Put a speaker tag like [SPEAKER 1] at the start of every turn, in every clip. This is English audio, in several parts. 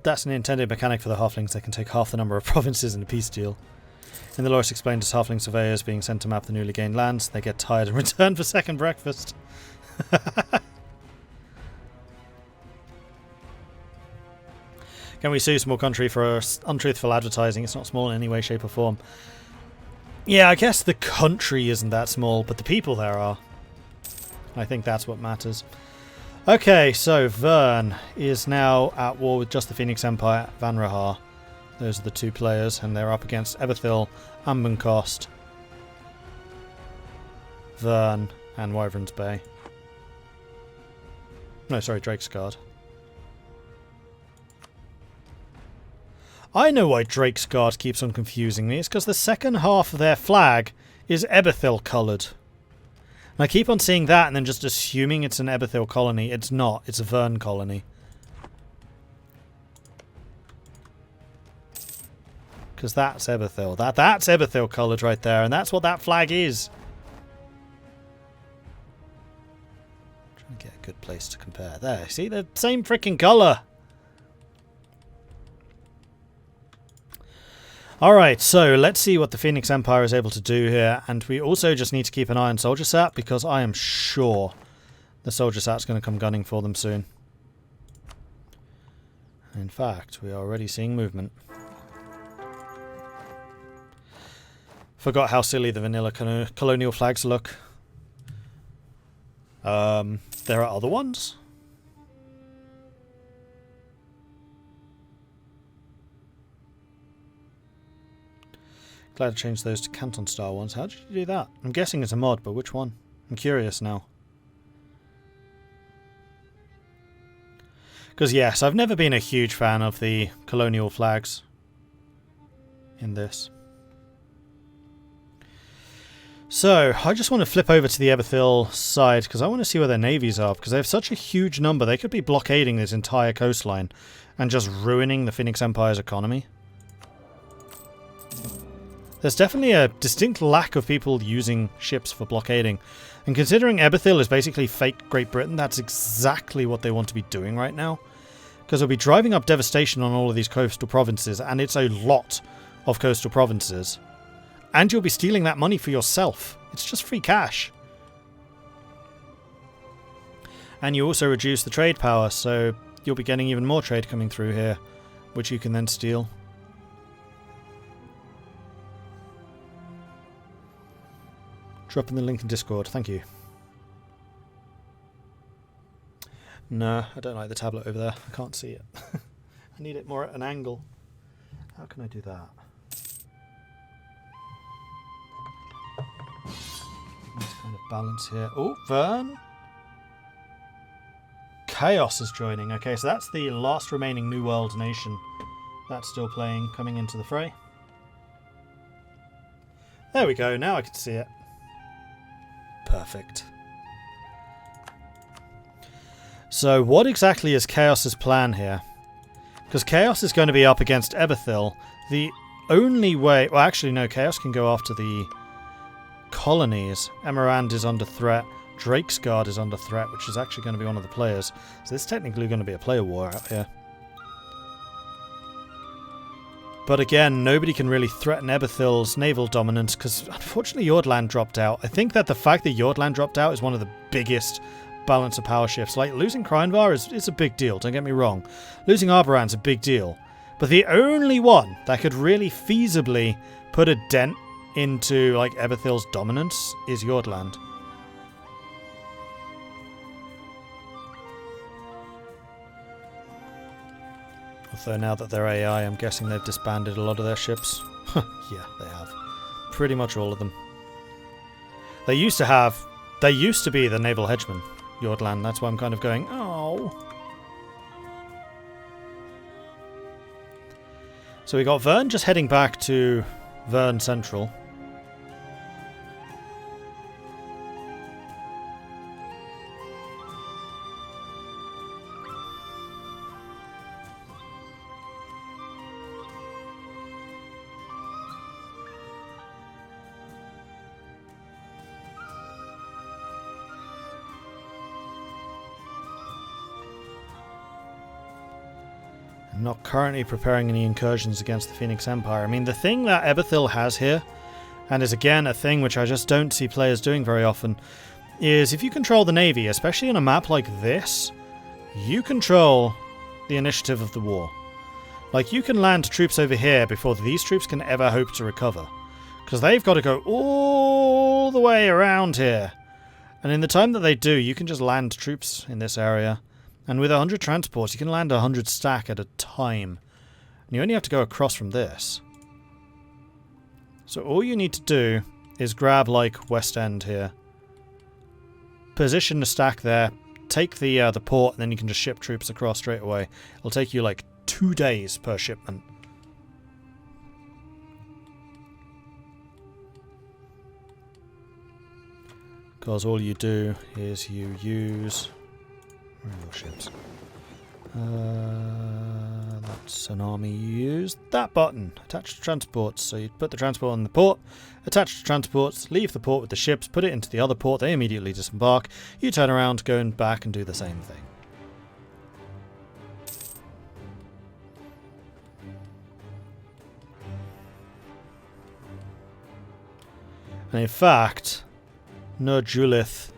[SPEAKER 1] that's an intended mechanic for the halflings. They can take half the number of provinces in a peace deal. In the lore, it's explained as halfling surveyors being sent to map the newly gained lands. They get tired and return for second breakfast. Can we sue small country for untruthful advertising? It's not small in any way, shape or form. Yeah, I guess the country isn't that small, but the people there are. I think that's what matters. Okay, so Vern is now at war with just the Phoenix Empire, Van Rahar. Those are the two players, and they're up against Eberthil, Anbennar, Vern, and Wyvern's Bay. No, sorry, Drakesguard. I know why Drakesguard keeps on confusing me. It's because the second half of their flag is Eberthil coloured. And I keep on seeing that and then just assuming it's an Eberthil colony. It's not. It's a Vern colony. Because that's Eberthil. That's Eberthil coloured right there, and that's what that flag is. Trying to get a good place to compare. There, see? The same freaking colour. Alright, so let's see what the Phoenix Empire is able to do here, and we also just need to keep an eye on Soldier Sat, because I am sure the Soldier Sat's going to come gunning for them soon. In fact, we are already seeing movement. Forgot how silly the vanilla colonial flags look. There are other ones. Glad to change those to Canton style ones. How did you do that? I'm guessing it's a mod, but which one? I'm curious now. Because yes, I've never been a huge fan of the colonial flags in this. So, I just want to flip over to the Eberthil side, because I want to see where their navies are, because they have such a huge number. They could be blockading this entire coastline and just ruining the Phoenix Empire's economy. There's definitely a distinct lack of people using ships for blockading. And considering Eberthil is basically fake Great Britain, that's exactly what they want to be doing right now. Because they'll be driving up devastation on all of these coastal provinces, and it's a lot of coastal provinces. And you'll be stealing that money for yourself. It's just free cash. And you also reduce the trade power, so you'll be getting even more trade coming through here, which you can then steal. Drop in the link in Discord, thank you. No, I don't like the tablet over there. I can't see it. I need it more at an angle. How can I do that? Nice kind of balance here. Oh, Vern! Chaos is joining. Okay, so that's the last remaining New World nation. That's still playing, coming into the fray. There we go, now I can see it. Perfect. So what exactly is Chaos's plan here? Because Chaos is going to be up against Eberthil. The only way... Well, actually, no. Chaos can go after the colonies. Emerald is under threat. Drakesguard is under threat, which is actually going to be one of the players. So this is technically going to be a player war out here. But again, nobody can really threaten Eberthil's naval dominance because, unfortunately, Jordland dropped out. I think that the fact that Jordland dropped out is one of the biggest balance of power shifts. Like, losing Kreinvar is a big deal, don't get me wrong. Losing Arboran's a big deal. But the only one that could really feasibly put a dent into, like, Eberthil's dominance is Jordland. Although now that they're AI, I'm guessing they've disbanded a lot of their ships. Yeah, they have. Pretty much all of them. They used to be the naval hegemon, Jordland. That's why I'm kind of going, oh. So we got Vern just heading back to Vern Central. Not currently preparing any incursions against the Phoenix Empire. I mean, the thing that Ebethil has here, and is again a thing which I just don't see players doing very often, is if you control the navy, especially on a map like this, you control the initiative of the war. Like, you can land troops over here before these troops can ever hope to recover. Because they've got to go all the way around here. And in the time that they do, you can just land troops in this area. And with 100 transports, you can land 100 stack at a time. And you only have to go across from this. So all you need to do is grab, like, West End here. Position the stack there. Take the port, and then you can just ship troops across straight away. It'll take you, like, 2 days per shipment. Because all you do is you use... Where are your ships? That's an army. You use that button. Attach to transports. So you put the transport on the port, attach to transports, leave the port with the ships, put it into the other port, they immediately disembark. You turn around, go back and do the same thing. And in fact, Nur-Julith,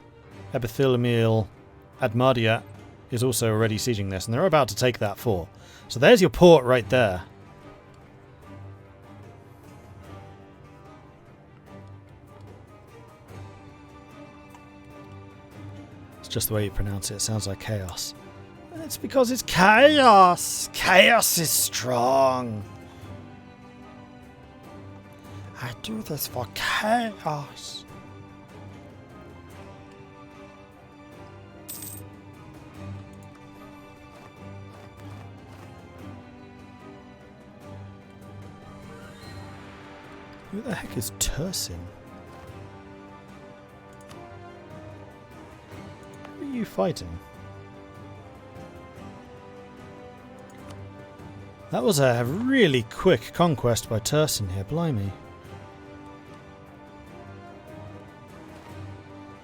[SPEAKER 1] Ebethilmil, Admadia is also already sieging this, and they're about to take that fort. So there's your port right there. It's just the way you pronounce it. It sounds like chaos. It's because it's chaos. Chaos is strong. I do this for chaos. Who the heck is Tursin? Who are you fighting? That was a really quick conquest by Tursin here, blimey.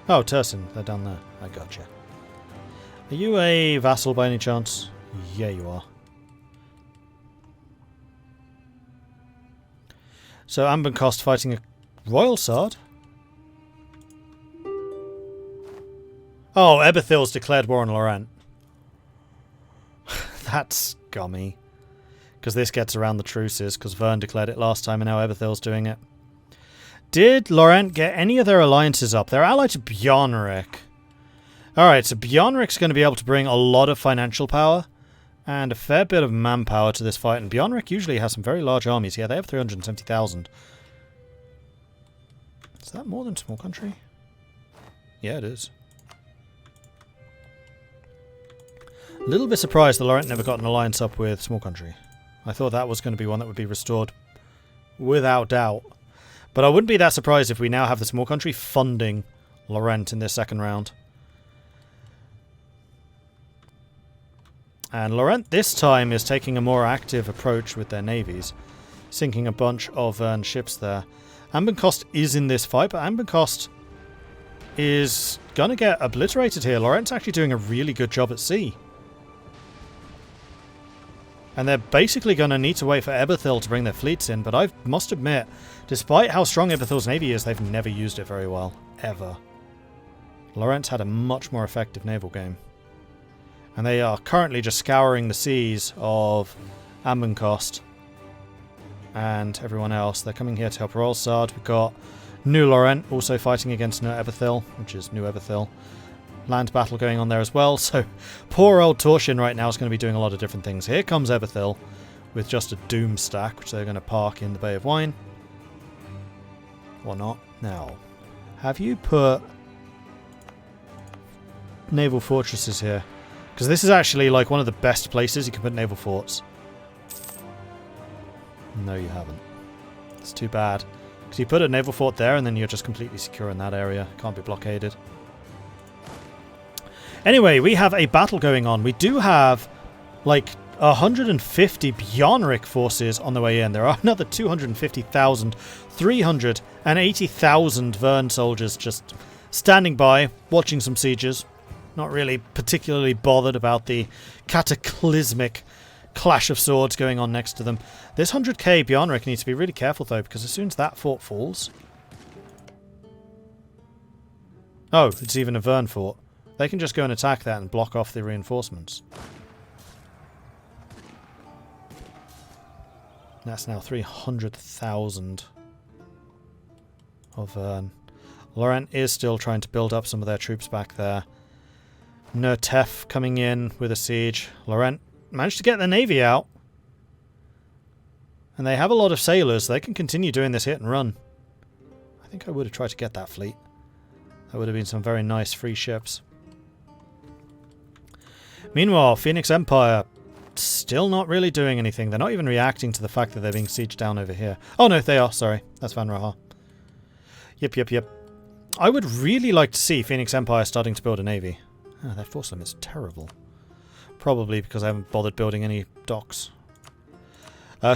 [SPEAKER 1] Oh, Tursin, they're down there. I gotcha. Are you a vassal by any chance? Yeah, you are. So Anbennar fighting a Royal Sard? Oh, Ebethil's declared war on Lorent. That's scummy. Because this gets around the truces, because Vern declared it last time and now Ebethil's doing it. Did Lorent get any of their alliances up? They're allied to Bjarnrik. Alright, so Bjarnrik's going to be able to bring a lot of financial power and a fair bit of manpower to this fight. And Bjarnrik usually has some very large armies. Yeah, they have 370,000. Is that more than small country? Yeah, it is. A little bit surprised that Lorent never got an alliance up with small country. I thought that was going to be one that would be restored without doubt. But I wouldn't be that surprised if we now have the small country funding Lorent in this second round. And Lorent this time is taking a more active approach with their navies, sinking a bunch of ships there. Anbennar is in this fight, but Anbennar is going to get obliterated here. Lorent's actually doing a really good job at sea. And they're basically going to need to wait for Ebethil to bring their fleets in, but I must admit, despite how strong Ebethil's navy is, they've never used it very well. Ever. Lorent's had a much more effective naval game. And they are currently just scouring the seas of Anbennar and everyone else. They're coming here to help Royalsard. We've got New Lorent also fighting against New Ebethil, which is New Ebethil. Land battle going on there as well, so poor old Torshin right now is going to be doing a lot of different things. Here comes Ebethil with just a doom stack, which they're going to park in the Bay of Wine. Or not. Now, have you put naval fortresses here? Because this is actually like one of the best places you can put naval forts. No, you haven't. It's too bad. Because you put a naval fort there and then you're just completely secure in that area. Can't be blockaded. Anyway, we have a battle going on. We do have like 150 Bjarnrik forces on the way in. There are another 250,000, 380,000 Vern soldiers just standing by, watching some sieges. Not really particularly bothered about the cataclysmic clash of swords going on next to them. This 100k Bjornrik needs to be really careful though, because as soon as that fort falls... Oh, it's even a Vern fort. They can just go and attack that and block off the reinforcements. That's now 300,000 of Vern. Lorent is still trying to build up some of their troops back there. Nertef coming in with a siege. Lorent managed to get their navy out. And they have a lot of sailors, so they can continue doing this hit and run. I think I would have tried to get that fleet. That would have been some very nice free ships. Meanwhile, Phoenix Empire still not really doing anything. They're not even reacting to the fact that they're being sieged down over here. Oh no, they are, sorry. That's Van Raha. Yep. I would really like to see Phoenix Empire starting to build a navy. Oh, their force limit is terrible. Probably because I haven't bothered building any docks.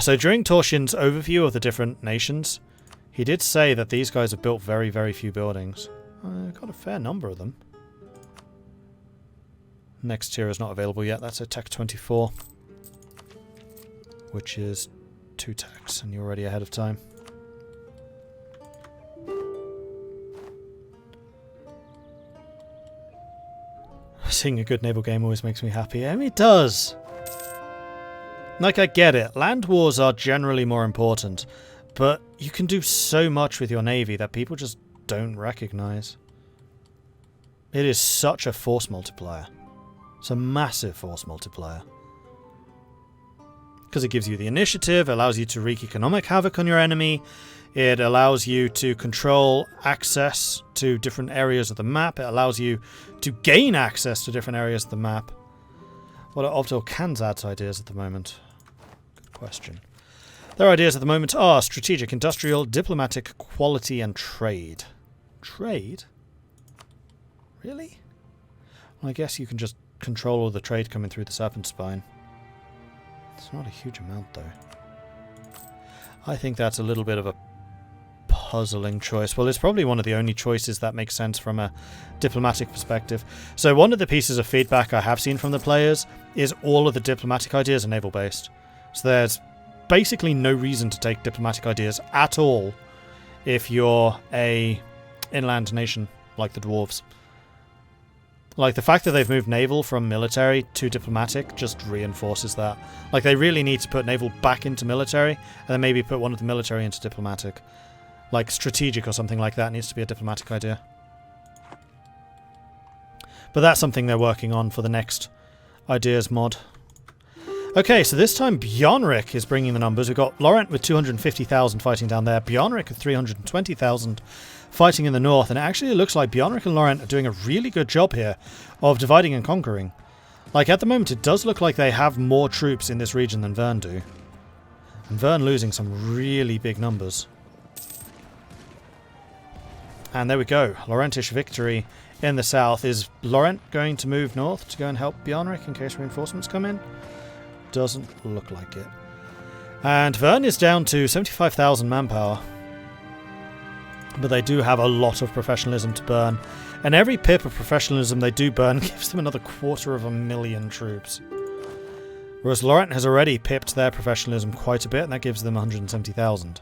[SPEAKER 1] So during Torshin's overview of the different nations, he did say that these guys have built very, very few buildings. Got a fair number of them. Next tier is not available yet. That's a Tech 24. Which is 2 techs, and you're already ahead of time. Seeing a good naval game always makes me happy. I mean, it does! Like, I get it. Land wars are generally more important. But you can do so much with your navy that people just don't recognize. It is such a force multiplier. It's a massive force multiplier. Because it gives you the initiative, allows you to wreak economic havoc on your enemy, it allows you to control access to different areas of the map, it allows you to gain access to different areas of the map. What are Ovdor Khanzad's ideas at the moment? Good question. Their ideas at the moment are strategic, industrial, diplomatic, quality, and trade. Trade? Really? Well, I guess you can just control all the trade coming through the Serpent Spine. It's not a huge amount, though. I think that's a little bit of a puzzling choice. Well, it's probably one of the only choices that makes sense from a diplomatic perspective. So one of the pieces of feedback I have seen from the players is all of the diplomatic ideas are naval-based. So there's basically no reason to take diplomatic ideas at all if you're a inland nation like the dwarves. Like, the fact that they've moved naval from military to diplomatic just reinforces that. Like, they really need to put naval back into military, and then maybe put one of the military into diplomatic. Like, strategic or something like that needs to be a diplomatic idea. But that's something they're working on for the next ideas mod. Okay, so this time Bjornrik is bringing the numbers. We've got Lorent with 250,000 fighting down there, Bjornrik with 320,000 fighting in the north, and it actually looks like Bjornrik and Lorent are doing a really good job here of dividing and conquering. Like, at the moment it does look like they have more troops in this region than Vern do. And Vern losing some really big numbers. And there we go, Lorentish victory in the south. Is Lorent going to move north to go and help Bjornrik in case reinforcements come in? Doesn't look like it. And Vern is down to 75,000 manpower. But they do have a lot of professionalism to burn. And every pip of professionalism they do burn gives them another 250,000 troops. Whereas Lorent has already pipped their professionalism quite a bit, and that gives them 170,000.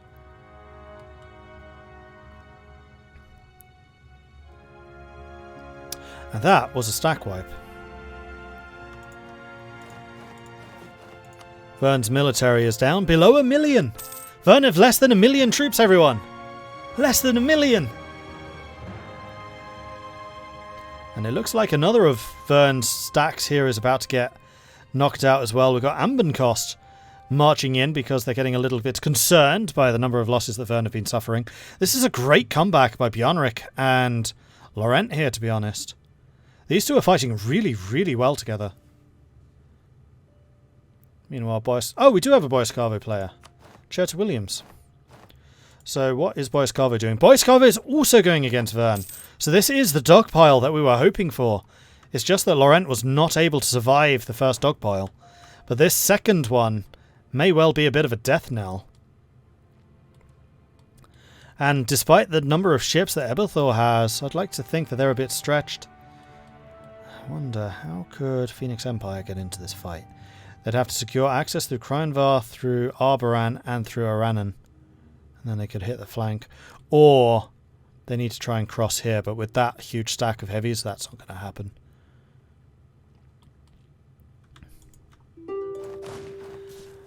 [SPEAKER 1] And that was a stack wipe. Vern's military is down below 1 million. Vern have less than 1 million troops, everyone. Less than 1 million. And it looks like another of Vern's stacks here is about to get knocked out as well. We've got Anbennar marching in because they're getting a little bit concerned by the number of losses that Vern have been suffering. This is a great comeback by Bjornrik and Lorent here, to be honest. These two are fighting really, really well together. Meanwhile, Boyce... Oh, we do have a Boyce Carvo player. Cherta Williams. So what is Boyce Carvo doing? Boyce Carvo is also going against Vern. So this is the dogpile that we were hoping for. It's just that Lorent was not able to survive the first dogpile. But this second one may well be a bit of a death knell. And despite the number of ships that Eberthor has, I'd like to think that they're a bit stretched. I wonder, how could Phoenix Empire get into this fight? They'd have to secure access through Krynvar, through Arboran, and through Aranan. And then they could hit the flank. Or they need to try and cross here, but with that huge stack of heavies, that's not going to happen.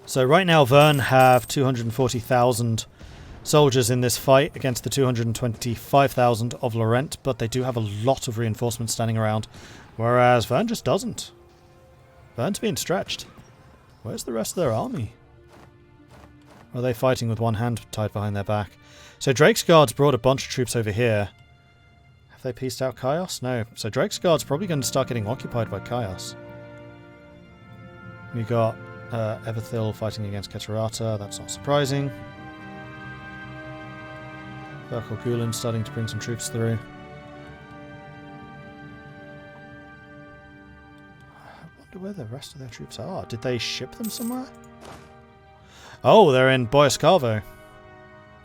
[SPEAKER 1] So right now Vern have 240,000 soldiers in this fight against the 225,000 of Lorent, but they do have a lot of reinforcements standing around, whereas Vern just doesn't. Vern's being stretched. Where's the rest of their army? Or are they fighting with one hand tied behind their back? So Drake's Guard's brought a bunch of troops over here. Have they pieced out Chaos? No. So Drake's Guard's probably going to start getting occupied by Chaos. We got Everthil fighting against Keterata. That's not surprising. Verkor Gulen starting to bring some troops through. I wonder where the rest of their troops are. Did they ship them somewhere? Oh, they're in Boyascavo.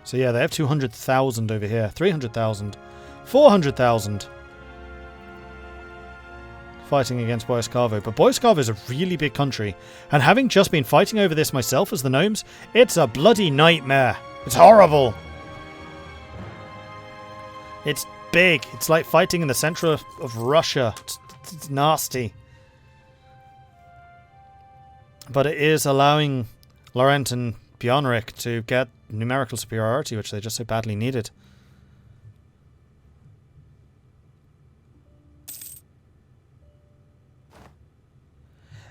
[SPEAKER 1] So yeah, they have 200,000 over here. 300,000. 400,000. Fighting against Boyascavo. But Boyascavo is a really big country. And having just been fighting over this myself as the gnomes, it's a bloody nightmare. It's horrible. It's big. It's like fighting in the center of Russia. It's nasty. But it is allowing Lorent and Bjarnrik to get numerical superiority, which they just so badly needed.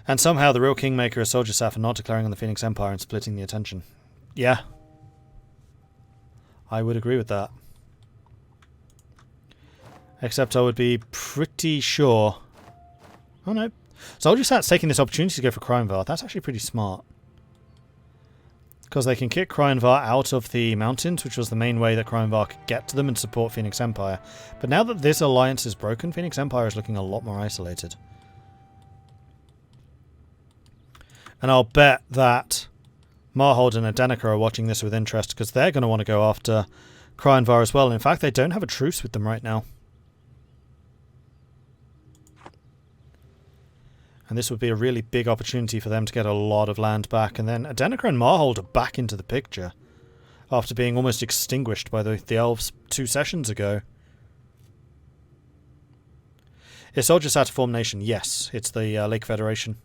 [SPEAKER 1] And somehow the real kingmaker is Soldier Saf not declaring on the Phoenix Empire and splitting the attention. Yeah. I would agree with that. Except I would be pretty sure... Oh no. Soldier Sat's taking this opportunity to go for Krynvar. That's actually pretty smart. Because they can kick Krynvar out of the mountains, which was the main way that Krynvar could get to them and support Phoenix Empire. But now that this alliance is broken, Phoenix Empire is looking a lot more isolated. And I'll bet that Marhold and Adenica are watching this with interest, because they're going to want to go after Krynvar as well. In fact, they don't have a truce with them right now. And this would be a really big opportunity for them to get a lot of land back. And then Adenica and Marhold are back into the picture after being almost extinguished by the elves 2 sessions ago. Is Soldier Sat a formed nation? Yes, it's the Lake Federation.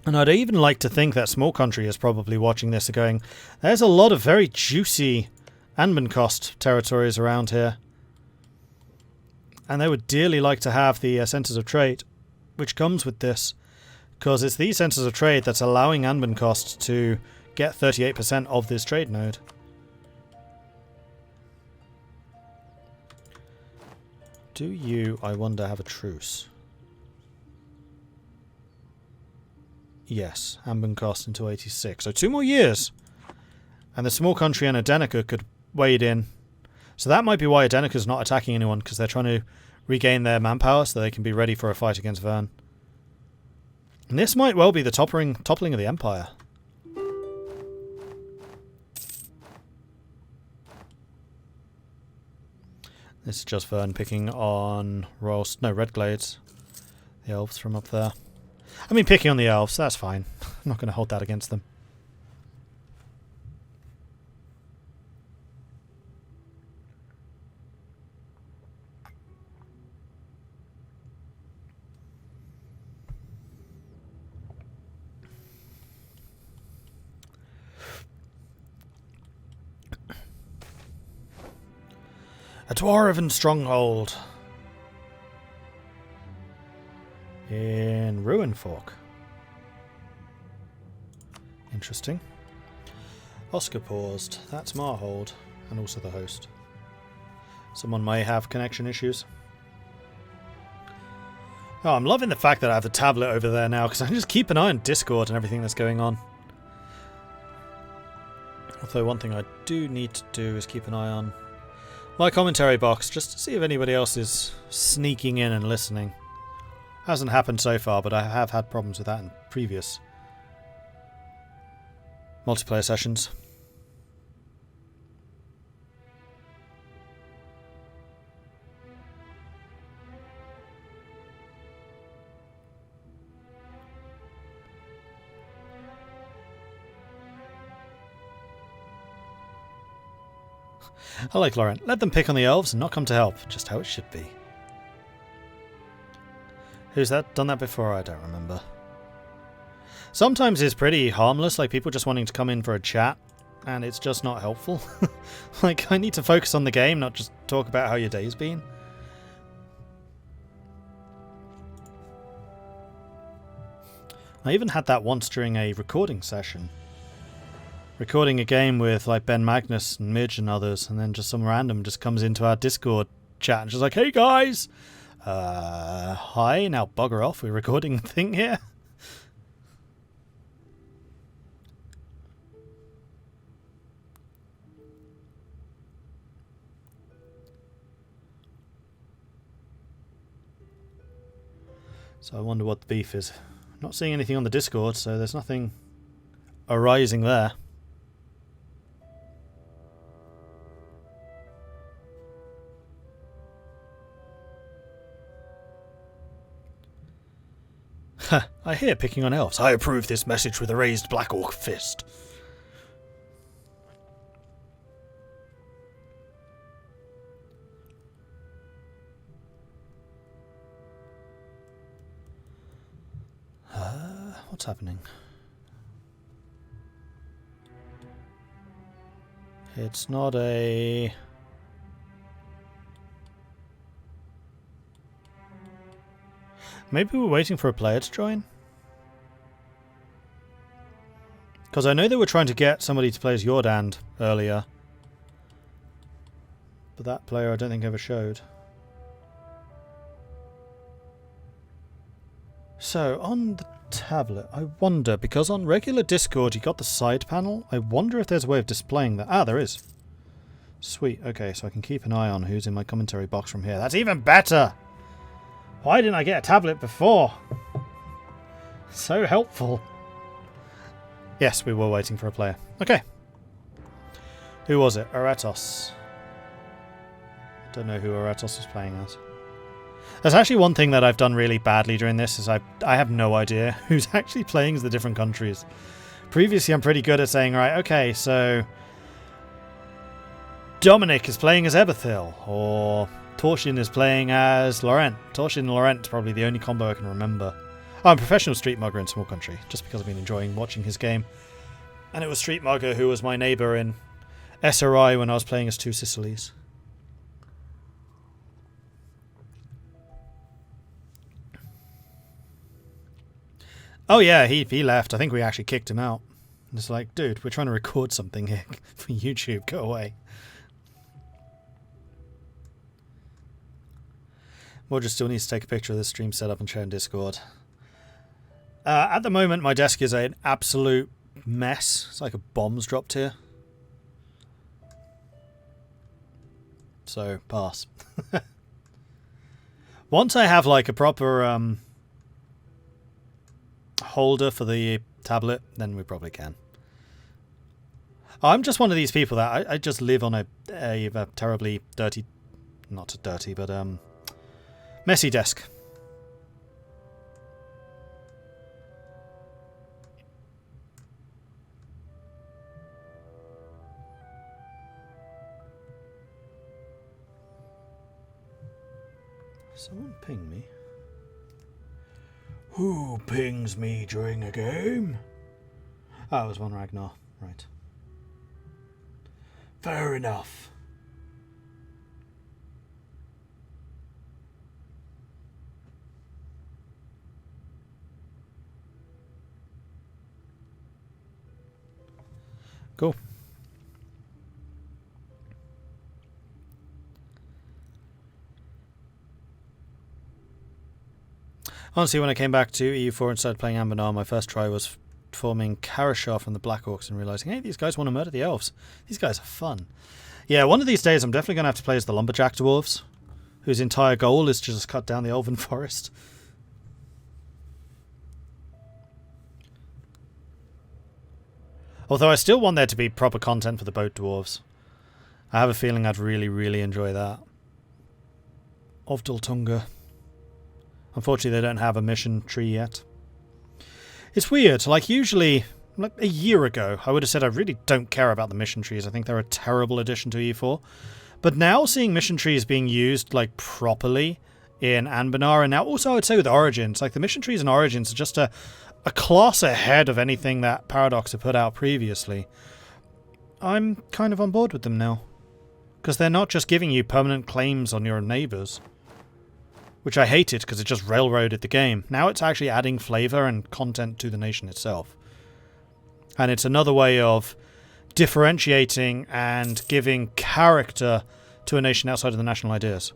[SPEAKER 1] And I'd even like to think that Small Country is probably watching this and going, there's a lot of very juicy Anbennar territories around here. And they would dearly like to have the centres of trade, which comes with this. Because it's these centres of trade that's allowing Anbennar to get 38% of this trade node. Do you, I wonder, have a truce? Yes, Anbennar until 86. So 2 more years. And the Small Country and Adenica could wade in. So that might be why Adenica's not attacking anyone, because they're trying to regain their manpower so they can be ready for a fight against Vern. And this might well be the toppling of the Empire. This is just Vern picking on Red Glades. The elves from up there. I mean, picking on the elves, that's fine. I'm not going to hold that against them. A Dwarven stronghold in Ruinfork. Interesting. Oscar paused. That's Marhold, and also the host. Someone may have connection issues. Oh, I'm loving the fact that I have the tablet over there now, because I can just keep an eye on Discord and everything that's going on. Although one thing I do need to do is keep an eye on my commentary box, just to see if anybody else is sneaking in and listening. Hasn't happened so far, but I have had problems with that in previous multiplayer sessions. I like Lorent. Let them pick on the elves and not come to help. Just how it should be. Who's that? Done that before? I don't remember. Sometimes it's pretty harmless, like people just wanting to come in for a chat, and it's just not helpful. Like, I need to focus on the game, not just talk about how your day's been. I even had that once during a recording session. Recording a game with like Ben Magnus and Midge and others, and then just some random just comes into our Discord chat and just like, hey guys! Hi, now bugger off, we're recording a thing here. So I wonder what the beef is. Not seeing anything on the Discord, so there's nothing arising there. I hear picking on elves. I approve this message with a raised black orc fist. What's happening? It's not a... Maybe we're waiting for a player to join? Because I know they were trying to get somebody to play as Jordan earlier. But that player I don't think ever showed. So, on the tablet, I wonder, because on regular Discord you got the side panel, I wonder if there's a way of displaying that. Ah, there is. Sweet, okay, so I can keep an eye on who's in my commentary box from here. That's even better! Why didn't I get a tablet before? So helpful. Yes, we were waiting for a player. Okay. Who was it? Aratos. I don't know who Aratos was playing as. There's actually one thing that I've done really badly during this, is I have no idea who's actually playing as the different countries. Previously I'm pretty good at saying, right, okay, so Dominic is playing as Eberthil, or Torshin is playing as Lorent. Torshin and Lorent is probably the only combo I can remember. Oh, I'm a professional Street Mugger in Small Country, just because I've been enjoying watching his game. And it was Street Mugger who was my neighbour in SRI when I was playing as Two Sicilies. Oh yeah, he left. I think we actually kicked him out. It's like, dude, we're trying to record something here for YouTube. Go away. Mordred still needs to take a picture of this stream setup and share in Discord. At the moment, my desk is an absolute mess. It's like a bomb's dropped here. So, pass. Once I have like a proper holder for the tablet, then we probably can. I'm just one of these people that I just live on a terribly dirty, not dirty, but messy desk. Someone ping me. Who pings me during a game? Oh, it was one Ragnar. Right. Fair enough. Cool. Honestly, when I came back to EU4 and started playing Anbennar, my first try was forming Karashar from the Black Orcs and realising, hey, these guys want to murder the elves. These guys are fun. Yeah, one of these days I'm definitely going to have to play as the Lumberjack Dwarves, whose entire goal is to just cut down the Elven Forest. Although I still want there to be proper content for the Boat Dwarves. I have a feeling I'd really, really enjoy that. Of Dultunga. Unfortunately, they don't have a mission tree yet. It's weird. Like, usually like a year ago, I would have said I really don't care about the mission trees. I think they're a terrible addition to E4. But now seeing mission trees being used like properly in Anbennar, and now also I would say with Origins, like the mission trees in Origins are just a class ahead of anything that Paradox have put out previously. I'm kind of on board with them now. Because they're not just giving you permanent claims on your neighbours. Which I hated because it just railroaded the game. Now it's actually adding flavour and content to the nation itself. And it's another way of differentiating and giving character to a nation outside of the national ideas.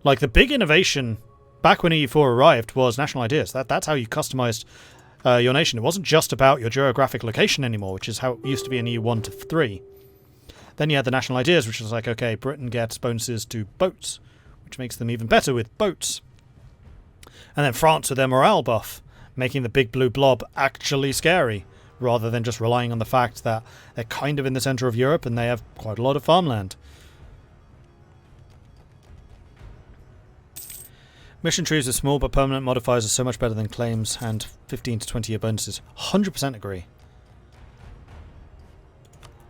[SPEAKER 1] Like the big innovation back when EU4 arrived was national ideas. That's how you customized your nation. It wasn't just about your geographic location anymore, which is how it used to be in EU1 to 3. Then you had the national ideas, which was like, okay, Britain gets bonuses to boats, which makes them even better with boats. And then France with their morale buff, making the big blue blob actually scary, rather than just relying on the fact that they're kind of in the centre of Europe and they have quite a lot of farmland. Mission trees with small but permanent modifiers are so much better than claims and 15 to 20 year bonuses. 100% agree.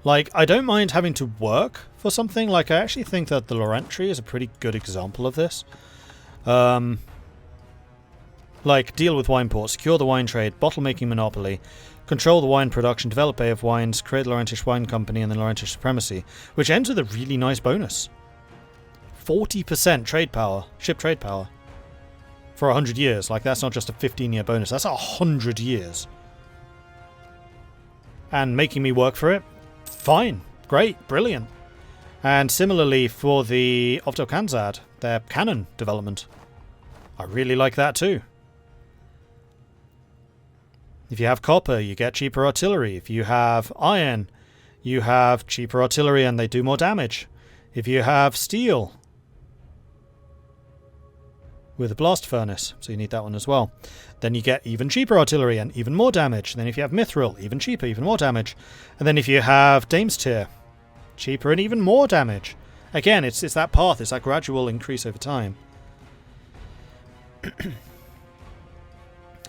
[SPEAKER 1] Like, I don't mind having to work for something. Like, I actually think that the Lorent tree is a pretty good example of this. Like, deal with wine ports, secure the wine trade, bottle-making monopoly, control the wine production, develop Bay of Wines, create the Lorentish Wine Company and the Lorentish Supremacy, which ends with a really nice bonus. 40% trade power, ship trade power. For 100 years. Like, that's not just a 15-year bonus, that's 100 years. And making me work for it? Fine. Great. Brilliant. And similarly for the Ovdokanzad, their cannon development. I really like that too. If you have copper, you get cheaper artillery. If you have iron, you have cheaper artillery and they do more damage. If you have steel, with a blast furnace, so you need that one as well, then you get even cheaper artillery and even more damage. Then if you have mithril, even cheaper, even more damage. And then if you have Dame's Tear, cheaper and even more damage. Again, it's that path, it's that gradual increase over time.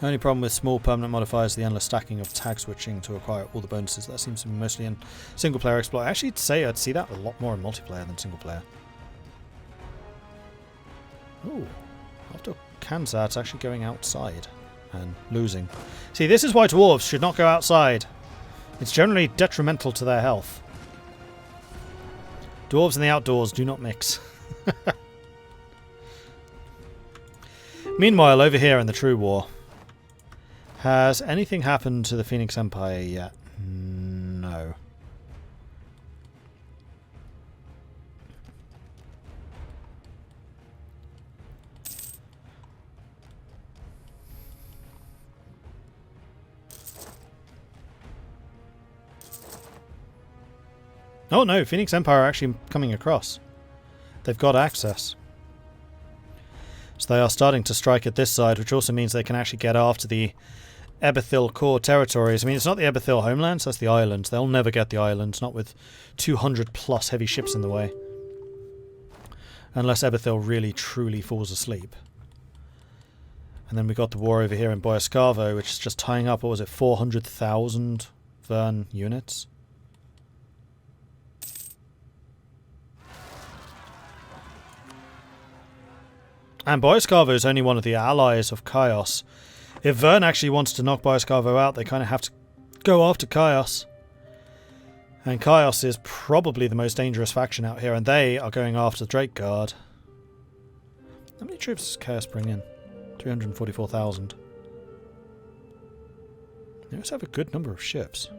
[SPEAKER 1] Only problem with small permanent modifiers is the endless stacking of tag switching to acquire all the bonuses. That seems to be mostly in single player exploit. Actually, to say I'd see that a lot more in multiplayer than single player. Ooh. After Kanzad's actually going outside and losing. See, this is why dwarves should not go outside. It's generally detrimental to their health. Dwarves and the outdoors do not mix. Meanwhile, over here in the True War, has anything happened to the Phoenix Empire yet? No. Oh no, Phoenix Empire are actually coming across. They've got access. So they are starting to strike at this side, which also means they can actually get after the Ebethil core territories. I mean, it's not the Ebethil homelands, that's the islands. They'll never get the islands, not with 200 plus heavy ships in the way. Unless Ebethil really truly falls asleep. And then we got the war over here in Boyascavo, which is just tying up, what was it, 400,000 Vern units? And Boyascavo is only one of the allies of Chaos. If Vern actually wants to knock Boyascavo out, they kind of have to go after Chaos. And Chaos is probably the most dangerous faction out here, and they are going after the Drake Guard. How many troops does Chaos bring in? 344,000. They also have a good number of ships.